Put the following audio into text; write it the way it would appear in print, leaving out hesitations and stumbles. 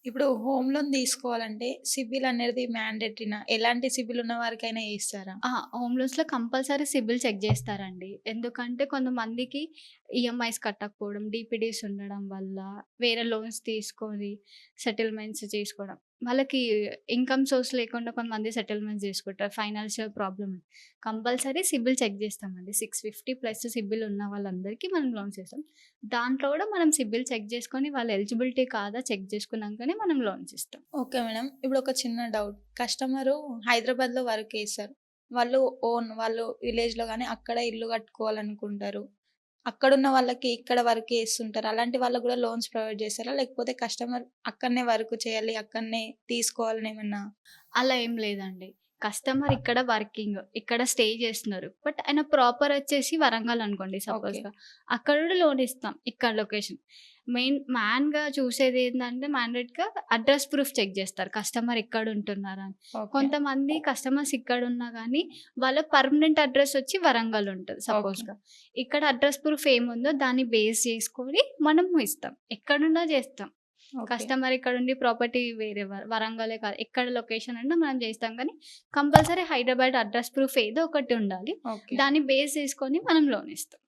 ఇప్పుడు home loan తీసుకోవాలంటే సిబిల్ అనేది మ్యాండేటరీనా? ఎలాంటి సిబిల్ ఉన్న వారికైనా ఇస్తారా? హోమ్ లోన్స్‌లో కంపల్సరీ సిబిల్ చెక్ జేస్తారండి. ఎందుకంటే కొంతమందికి ఈఎంఐస్ కట్టకపోవడం, డీపీడీస్ ఉండడం వల్ల, వేరే లోన్స్ తీసుకొని సెటిల్‌మెంట్స్ చేసుకోవడం. వాళ్ళకి ఇన్‌కమ్ సోర్స్ లేకుండా కొంతమంది సెటిల్‌మెంట్స్ జేసుకుంటారు. Financial problem. Compulsory CIBIL check జేస్తామండి. 650 ప్లస్ సిబిల్ ఉన్న వాళ్ళందరికీ మనం లోన్స్ ఇస్తాం. దాంట్లో గూడా మనం సిబిల్ చెక్ జేసుకొని వాళ్ళ ఎలిజిబిలిటీ కాదా చెక్ జేసుకున్నాంకనే మనం లోన్స్ ఇస్తాం. Okay madam. ఇప్పుడు ఒక చిన్న డౌట్. కస్టమరు హైదరాబాద్‌లో వర్క్ చేస్తారు. వాళ్ళు విలేజ్‌లో గాని అక్కడ ఇల్లు కట్టుకోవాలనుకుంటారు. అక్కడున్న వాళ్ళకి ఇక్కడ వర్క్ చేస్తుంటారు. అలాంటి వాళ్ళకి గూడా లోన్స్ ప్రొవైడ్ చేస్తారా? లేకపోతే కస్టమర్ అక్కడనే వర్క్ చేయాలి, అక్కడనే తీసుకోవాలని ఏమన్నా? అలా ఏం లేదండి. కస్టమర్ ఇక్కడ వర్కింగ్. ఇక్కడ స్టే చేస్తున్నారు. బట్ ఆయన ప్రాపర్ వచ్చేసి వరంగల్ అనుకోండి ఓకే. సపోజ్‌గా. అక్కడ కూడా లోన్ ఇస్తాం. ఇక్కడ లొకేషన్. మ్యాన్‌గా చూసేదేంటంటే మ్యాండేట్‌గా అడ్రెస్ ప్రూఫ్ చెక్ చేస్తారు. కస్టమర్ ఎక్కడుంటున్నారని. ఓకే. కొంతమంది కస్టమర్స్ ఇక్కడున్నా గానీ వాళ్ళ పర్మనెంట్ అడ్రెస్ వచ్చి వరంగల్ ఉంటది ఓకే. సపోజ్‌గా. ఇక్కడ అడ్రెస్ ప్రూఫ్ ఏముందో దాన్ని బేస్ చేసుకొని మనము ఇస్తాం. ఎక్కడున్నా చేస్తాం. ఓకే. కస్టమర్ ఇక్కడుండి ప్రాపర్టీ వేరే వరంగలే కాదు. ఎక్కడ లొకేషన్ అన్నా మనం చేస్తాం కానీ, కంపల్సరీ హైదరాబాద్ అడ్రెస్ ప్రూఫ్ ఏదో ఒకటి ఉండాలి. ఓకే. దాన్ని బేస్ చేసుకొని మనం లోన్ ఇస్తాం.